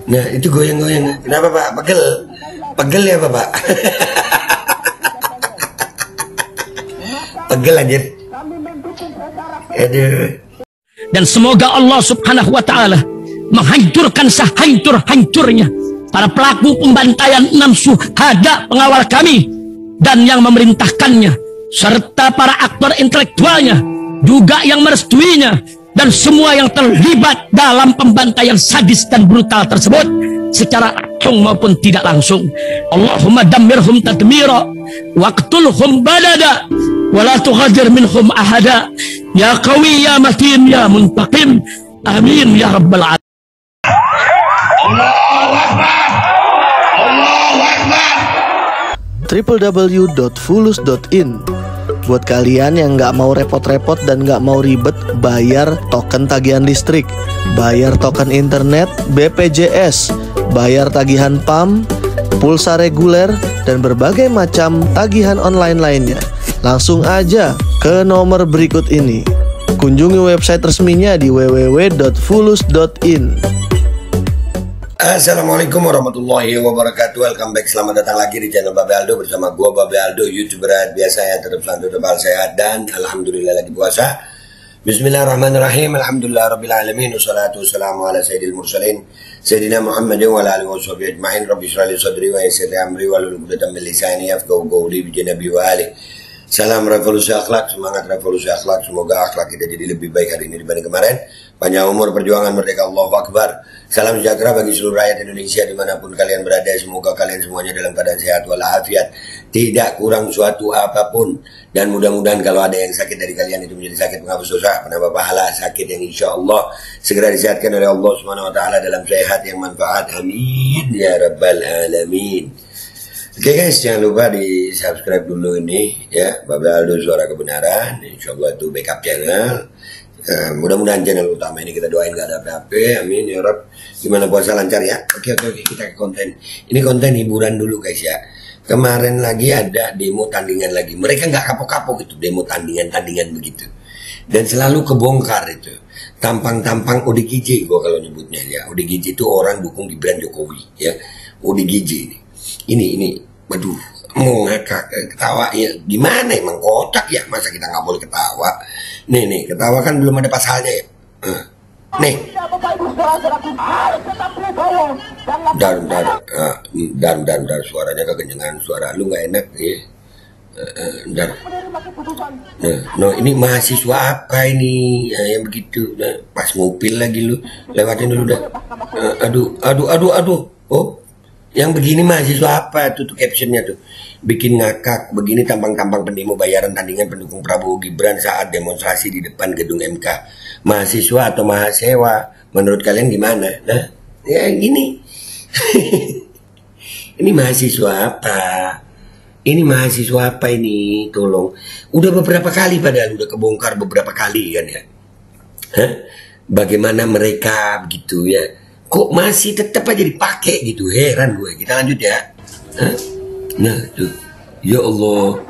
Nah itu goyang-goyang. Kenapa Pak? Pegel? Pegel ya Pak? Pegel anjir. Aduh. Dan semoga Allah subhanahu wa ta'ala menghancurkan sehancur-hancurnya para pelaku pembantaian 6 syuhada pengawal kami dan yang memerintahkannya, serta para aktor intelektualnya juga yang merestuinya, dan semua yang terlibat dalam pembantaian sadis dan brutal tersebut secara langsung maupun tidak langsung. Allahumma dammirhum tadmira waqtulhum badada wala tughadir minhum ahada ya qawi ya matin ya muntaqim amin ya rabbal alamin. Allahu Akbar. Allahu Akbar. www.fulus.in. Buat kalian yang nggak mau repot-repot dan nggak mau ribet, bayar token tagihan listrik, bayar token internet, BPJS, bayar tagihan PAM, pulsa reguler, dan berbagai macam tagihan online lainnya. Langsung aja ke nomor berikut ini. Kunjungi website resminya di www.fulus.in. Assalamualaikum warahmatullahi wabarakatuh. Welcome back, selamat datang lagi di channel Babe Aldo bersama gua Babe Aldo, YouTuber biasa yang tetap selalu tetap sehat dan alhamdulillah lagi puasa. Bismillahirrahmanirrahim. Alhamdulillahirabbil alamin. Wassalatu wassalamu ala sayyidil mursalin sayyidina Muhammadin wa ala alihi washabihi ajmain. Rabbi shrah li sadri wa yassir li amri wahlul 'uqdatam min lisani yafqahu qawli bi janabi wa ali. Salam revolusi akhlak, semangat revolusi akhlak. Semoga akhlak kita jadi lebih baik hari ini dibanding kemarin. Panjang umur, perjuangan, merdeka, Allahu Akbar. Salam sejahtera bagi seluruh rakyat Indonesia dimanapun kalian berada. Semoga kalian semuanya dalam keadaan sehat walafiat, tidak kurang suatu apapun. Dan mudah-mudahan kalau ada yang sakit dari kalian itu menjadi sakit penghapus dosa, penambah pahala, sakit yang insya Allah segera disehatkan oleh Allah Subhanahu Wa Taala dalam sehat yang manfaat. Amin ya rabbal alamin. Oke guys, jangan lupa di subscribe dulu ini ya, Babe Aldo Suara Kebenaran. Insya Allah itu backup channel. Mudah-mudahan channel utama ini kita doain gak ada apa-apa. Amin ya Rabb. Gimana puasa lancar ya? Oke, kita ke konten. Ini konten hiburan dulu guys ya. Kemarin lagi ada demo tandingan lagi. Mereka nggak kapok-kapok gitu demo tandingan begitu. Dan selalu kebongkar itu. Tampang-tampang ODGJ gue kalau nyebutnya ya. ODGJ itu orang dukung Gibran Jokowi ya. ODGJ ini. Waduh, mau ngakak ketawa ya. Gimana emang kocak ya? Masa kita nggak boleh ketawa? Nih, ketawa kan belum ada pasalnya ya. Nih. Dar, suaranya kekenyangan, suara lu nggak enak ya. Dar. Nah, ini mahasiswa apa ini yang begitu? Nah, pas ngupil lagi lu, lewatin dulu dah. Aduh. Oh, yang begini mahasiswa apa tuh captionnya tuh? Bikin ngakak begini tampang-tampang pendemo bayaran tandingan pendukung Prabowo Gibran saat demonstrasi di depan gedung MK. Mahasiswa atau mahasiswa? Menurut kalian gimana? Nah, ya gini. Ini mahasiswa apa? Ini mahasiswa apa ini? Tolong. Udah beberapa kali padahal udah kebongkar beberapa kali kan ya. Hah? Bagaimana mereka begitu ya? Kok masih tetap aja dipakai gitu? Heran gue. Kita lanjut ya. Hah? Nah tuh, ya Allah.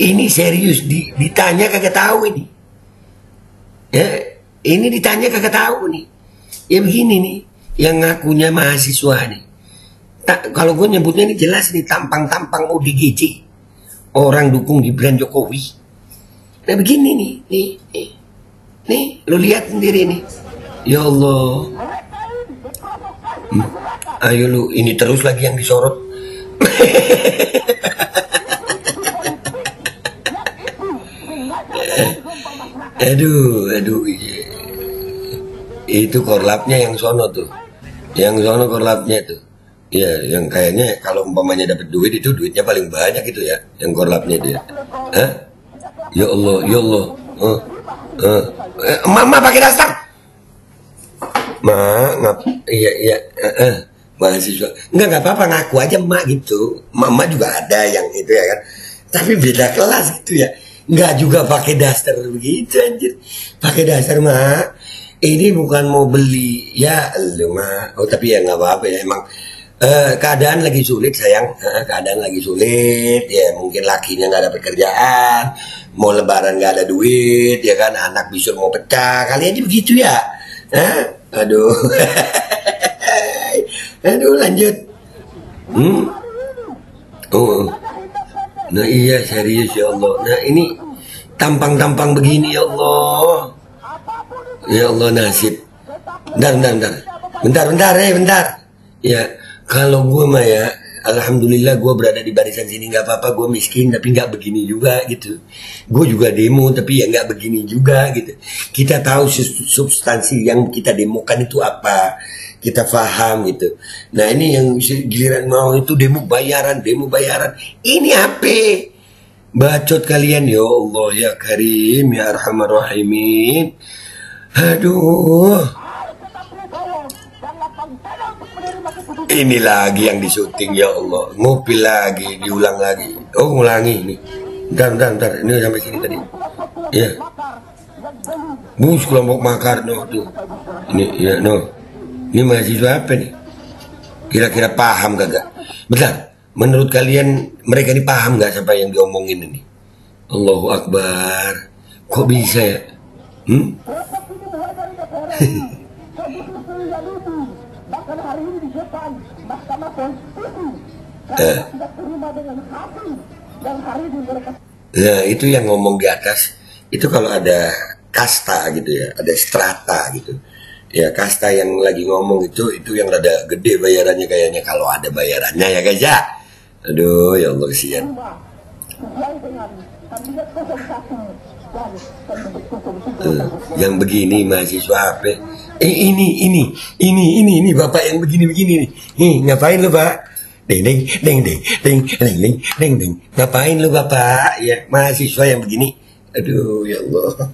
Ini serius ditanya kagak tahu ini. Ya, ini ditanya kagak tahu nih. Ya begini nih, yang ngakunya mahasiswa nih. Kalau gue nyebutnya ini jelas nih, tampang-tampang ODGJ, orang dukung Gibran Jokowi. Nah begini nih, lu lihat sendiri nih. Ya Allah. Ayo lu, ini terus lagi yang disorot. Aduh. Itu korlapnya yang sono tuh. Yang sono korlapnya tuh. Ya, yang kayaknya kalau umpamanya dapat duit itu duitnya paling banyak itu ya, yang korlapnya itu ya. Hah? Ya Allah. Mama pakai daster. Iya. Mahasiswa nggak apa-apa ngaku aja emak gitu. Mama juga ada yang itu ya kan, tapi beda kelas gitu ya. Nggak juga pakai daster begitu anjir. Pakai daster mak, ini bukan mau beli ya lu mak. Oh tapi ya nggak apa-apa ya, emang keadaan lagi sulit sayang. Keadaan lagi sulit ya, mungkin lakinya nggak ada pekerjaan, mau lebaran nggak ada duit ya kan, anak bisur mau pecah, kali aja begitu ya. Aduh. Aduh, lanjut. Oh. Nah iya, serius ya Allah. Nah ini tampang-tampang begini ya Allah. Ya Allah, nasib. Bentar. Ya, kalau gue mah ya, alhamdulillah gue berada di barisan sini nggak apa-apa. Gue miskin tapi nggak begini juga gitu. Gue juga demo tapi ya nggak begini juga gitu. Kita tahu substansi yang kita demokan itu apa. Kita paham gitu. Nah ini yang giliran mau itu demo bayaran. Ini apa? Bacot kalian ya Allah ya Karim ya Arhamar Rahimin. Aduh. Ini lagi yang disuting ya Allah. Ngopi lagi, diulang lagi. Oh, ngulangi ini. Bentar. Ini sampai sini tadi. Ya. Bus kelompok makar tuh. Ini ya Ini mahasiswa apa nih? Kira-kira paham kagak? Bentar. Menurut kalian mereka ini paham gak siapa yang diomongin ini? Allahu Akbar. Kok bisa ya? Nah itu yang ngomong di atas. Itu kalau ada kasta gitu ya. Ada strata gitu. Ya kasta yang lagi ngomong itu yang rada gede bayarannya kayaknya. Kalau ada bayarannya ya guys ya. Aduh ya Allah kesian. Yang begini mahasiswa apa? Ini bapak yang begini nih. Ngapain lu pak? Deng. Ngapain lu bapak? Ya mahasiswa yang begini. Aduh ya Allah.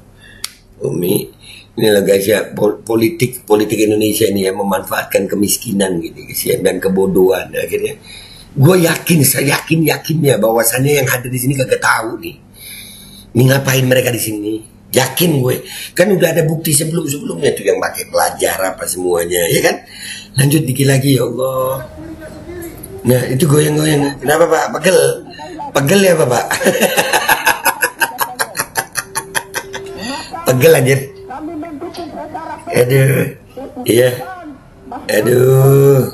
Umi, inilah guys ya politik Indonesia ini yang memanfaatkan kemiskinan gitu kesian dan kebodohan akhirnya. Gue saya yakinnya bahwasannya yang hadir di sini kagak tahu nih. Ini ngapain mereka di sini? Yakin gue. Kan udah ada bukti sebelumnya tuh yang pakai pelajar apa semuanya, ya kan? Lanjut dikit lagi ya Allah. Nah, itu goyang-goyang. Kenapa Pak? Pegel ya Pak? Pegel anjir. Aduh. Iya. Aduh.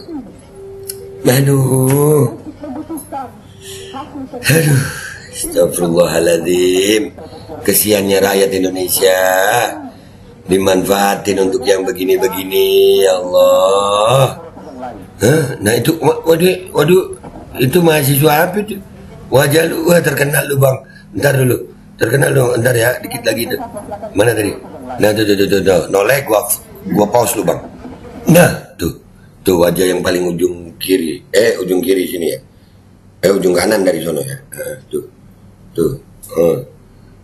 Astagfirullahaladzim. Kesiannya rakyat Indonesia dimanfaatin untuk yang begini-begini ya Allah. Nah itu waduh itu mahasiswa apa itu? Wajah lu terkenal lu bang. Bentar dulu. Terkenal dong, entar ya, dikit lagi tuh. Mana tadi? Nah tuh. Noleh gua pause lu bang. Nah tuh wajah yang paling ujung kiri. Ujung kiri sini ya. Ujung kanan dari sono ya. Tuh.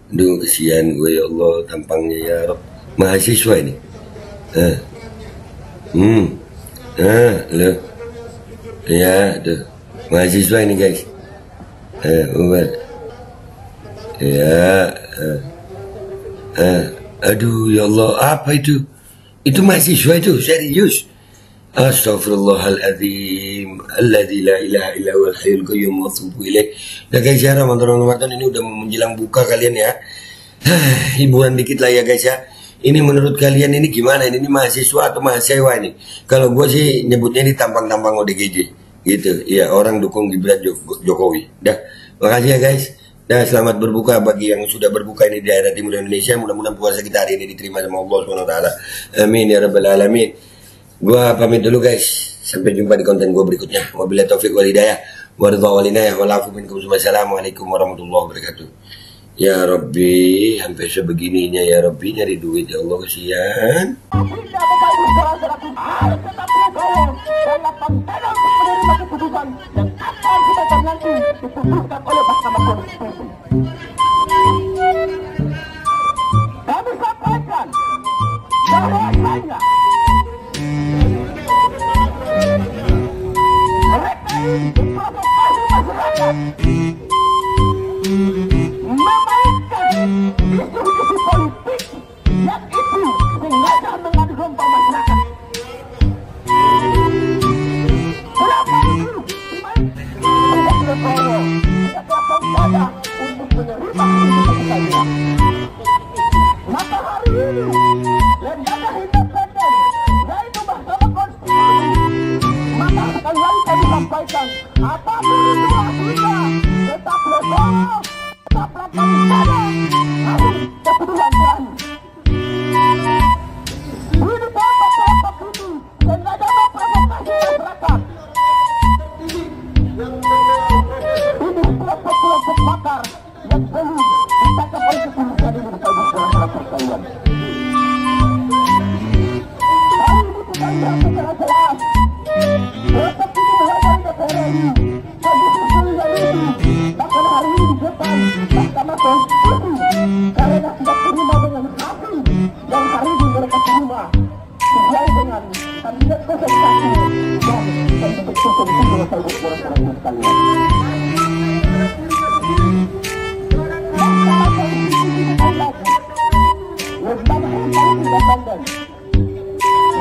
Aduh kesian gue ya Allah tampangnya ya Rob. Mahasiswa ini. Lo. Ya tuh. Mahasiswa ini guys. Aduh ya Allah apa itu? Itu mahasiswa itu serius. Astaghfirullahaladzim alladzi la ilaha illa huwal hayyul qayyum wa atubu ilaih. Nah guys ya Ramadan ini udah menjelang buka kalian ya. Hiburan dikit lah ya guys ya. Ini menurut kalian ini gimana? Ini mahasiswa atau mahasiswa ini? Kalau gue sih nyebutnya ini tampang-tampang ODGJ gitu. Ya orang dukung Gibran Jokowi. Dah, makasih ya guys. Nah, selamat berbuka bagi yang sudah berbuka ini di daerah timur Indonesia. Mudah-mudahan puasa kita hari ini diterima sama Allah SWT. Amin ya rabbal alamin. Gua pamit dulu guys. Sampai jumpa di konten gua berikutnya. Wabillahi taufiq wal hidayah. Waridha wal inayah. Walafu minkum. Wassalamualaikum warahmatullahi wabarakatuh. Ya Rabbi, sampai sebegininya ya Rabbi nyari duit ya Allah kesian. Kami sampaikan bahwasanya mereka diprovokasi masyarakat memainkan isu-isu politik yang itu sengaja mengadu domba masyarakat. Kenapa itu dimainkan? Tidak berbohong, tidak berbohong. sampaikan, apapun itu hasilnya, tetap legowo, tetaplah kami saja, kami kepedulian berani. Ini kelompok-kelompok ini sengaja memprovokasi masyarakat. Ini kelompok-kelompok makar yang perlu ditangkap oleh kepolisian ini di kawasan masyarakat sekalian. Kali ini kita lihat secara jelas, kelompok ini menghargai DPR RI, kondisi pilihan itu, bahkan hari ini di depan Mahkamah Konstitusi, karena tidak terima dengan hasil yang hari ini mereka terima sesuai dengan kandidat 01 dan kandidat 07 masyarakat sekalian.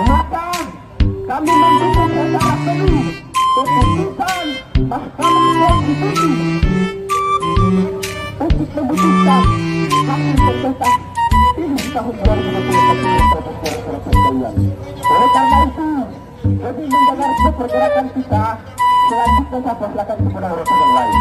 Maka kami mendukung secara penuh keputusan Mahkamah Konstitusi untuk memutuskan hasil sengketa ini di tahun 2021. Oleh karena itu, demi mendengar pergerakan kita, selanjutnya saya persilakan kepada urusan yang lain.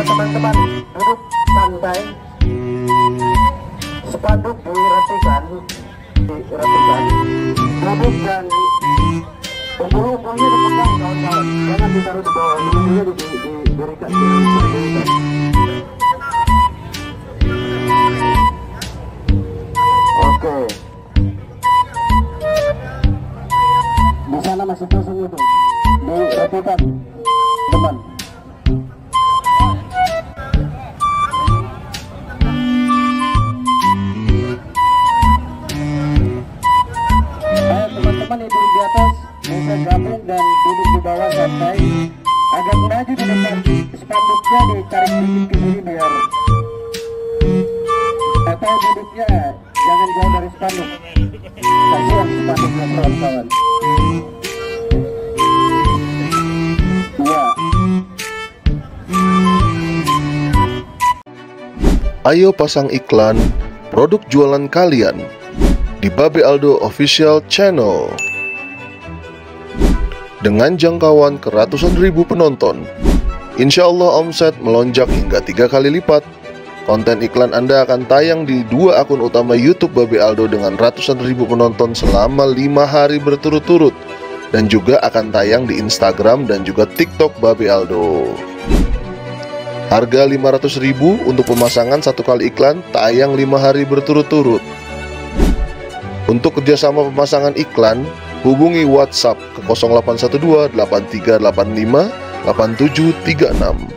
Teman-teman duduk santai, spanduk dirapikan, duduk dan umpul-umpulnya dipegang kawan-kawan, jangan ditaruh di bawah, umpulnya diberikan. Oke, di sana masih kosong itu, dirapikan teman. Teman-teman yang duduk di atas bisa gabung dan duduk di bawah santai, agak maju di depan spanduknya, ditarik sedikit ke sini biar, atau duduknya jangan jauh dari spanduk, kasihan spanduknya kawan-kawan. Ya. Ayo pasang iklan produk jualan kalian di Babe Aldo Official Channel. Dengan jangkauan ke ratusan ribu penonton, insya Allah omset melonjak hingga 3 kali lipat. Konten iklan Anda akan tayang di 2 akun utama YouTube Babe Aldo dengan ratusan ribu penonton selama 5 hari berturut-turut, dan juga akan tayang di Instagram dan juga TikTok Babe Aldo. Harga 500.000 untuk pemasangan 1 kali iklan, tayang 5 hari berturut-turut. Untuk kerjasama pemasangan iklan, hubungi WhatsApp ke 0812 8385 8736.